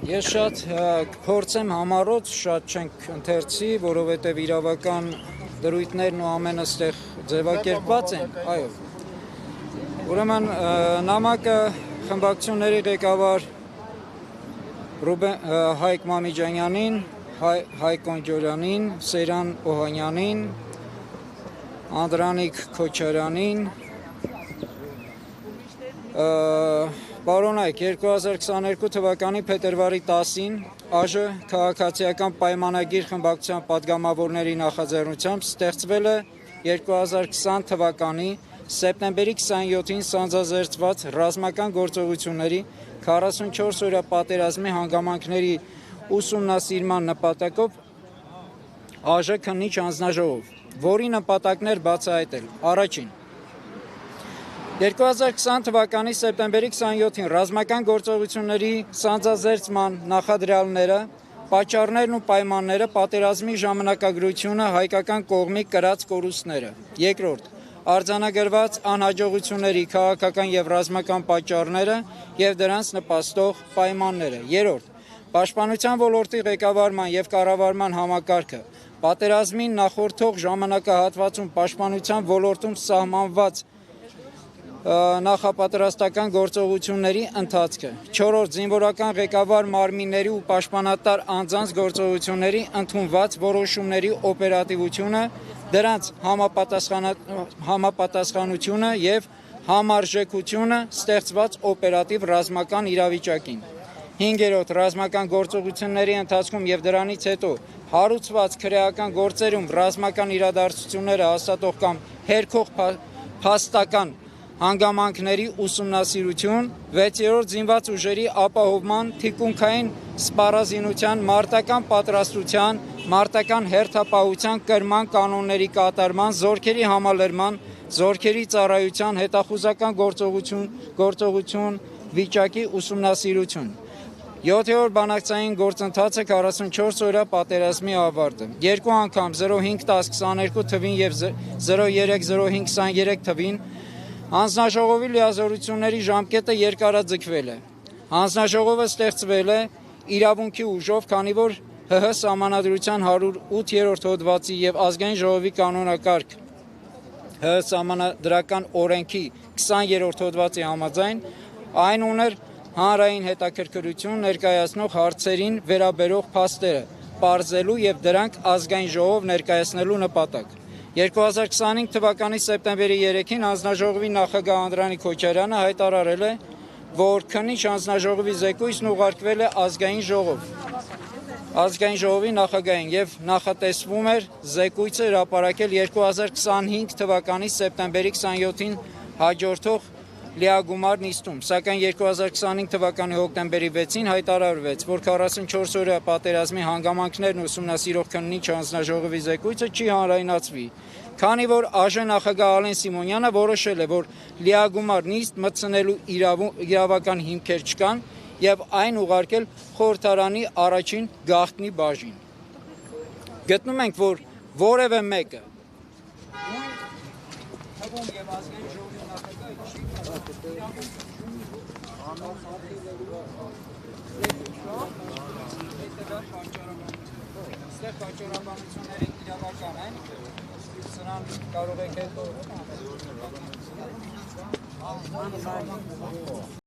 Ես շատ փորձեմ համառոտ, շատ չենք ընթերցի, որովհետև իրավական դրույթներն ու ամենը ստեղ ձևակերպված են, այո։ Ուրեմն նամակը խմբակցությունների ղեկավար Հայկ Մամիջանյանին, Հայկ Կոնջորյանին, Սեյրան Օհանյանին, Անդրանիկ Քոչարյանին, Պարոնայք 2022 թվականի փետրվարի 10-ին ԱԺ քաղաքացիական պայմանագիր խմբակցության падգամավորների նախաձեռնությամբ ստեղծվել է 2020 թվականի սեպտեմբերի 27-ին սանձազերծված ռազմական գործողությունների 44-օրյա պատերազմի հանգամանքների ուսումնասիրման նպատակով ԱԺ քննիչ հանձնաժողով, որի նպատակն էր բացահայտել. Առաջին, 2020 թվականի սեպտեմբերի 27-ին ռազմական գործողությունների սանձազերծման նախադրյալները, պատճառներն ու պայմանները, պատերազմի ժամանակագրությունը, հայկական կողմի կրած կորուստները։ Երկրորդ, արձանագրված անհաջողությունների քաղաքական եւ ռազմական պատճառները եւ դրանց նպաստող պայմանները։ Երրորդ, պաշտպանության ոլորտի ղեկավարման եւ կառավարման համակարգը, պատերազմին նախորդող ժամանակահատվածում պաշտպանության ոլորտում սահմանված նախապատրաստական գործողությունների ընթացքը։ Չորրորդ, զինվորական ղեկավար մարմինների ու պաշտպանատար անձանց գործողությունների ընդունված որոշումների օպերատիվությունը, դրանց համապատասխանությունը եւ համարժեքությունը ստեղծված օպերատիվ ռազմական իրավիճակին։ Հինգերորդ, ռազմական գործողությունների ընթացքում եւ դրանից հետո հարուցված քրեական գործերում ռազմական իրադարձությունները հաստատող կամ հերքող փաստական հանգամանքների ուսումնասիրություն։ 6-րդ, զինված ուժերի ապահովման, թիկունքային սպառազինության, մարտական պատրաստության, մարտական հերթապահության, կրման կանոնների կատարման, զորքերի համալրման, զորքերի ծառայության, հետախուզական գործողություն վիճակի ուսումնասիրություն։ 7-րդ, բանակցային գործընթացը 44-օրյա պատերազմի ավարտը։ Երկու անգամ 05-10-22 թվին եւ 03-05-23 թվին հանձնաժողովի լիազորությունների ժամկետը երկարաձգվել է։ Հանձնաժողովը ստեղծվել է իրավունքի ուժով, քանի որ ՀՀ Սահմանադրության 108-րդ հոդվածի եւ Ազգային ժողովի կանոնակարգ ՀՀ Սահմանադրական օրենքի 20-րդ հոդվածի համաձայն այն ուներ հանրային հետաքրքրություն ներկայացնող հարցերին վերաբերող փաստերը պարզելու եւ դրանք Ազգային ժողով ներկայացնելու նպատակ։ 2025 թվականի սեպտեմբերի 3-ին հանձնաժողովի նախագահ Անդրանիկ Քոչարյանը հայտարարել է, որ քննիչ հանձնաժողովի զեկույցն ուղարկվել է Ազգային ժողովի նախագահին եւ նախատեսվում էր զեկույցը հրապարակել 2025 թվականի սեպտեմբերի 27-ին հաջորդող լիագումար նիստում, սակայն 2025 թվականի հոկտեմբերի 6-ին հայտարարվեց, որ 44-օրյա պատերազմի հանգամանքներն ուսումնասիրող քննիչ հանձնաժողովի զեկույցը չի հանրայնացվի, քանի որ ԱԺ նախագահ Ալեն Սիմոնյանը որոշել է, որ լիագումար նիստ մտցնելու իրավական հիմքեր չկան եւ այն ուղարկել խորհրդարանի առաջին գաղտնի բաժին։ Գտնում ենք, որ որևէ մեկը այստեղ պատճառաբանությունները իրավական են, սրան կարող եք հետո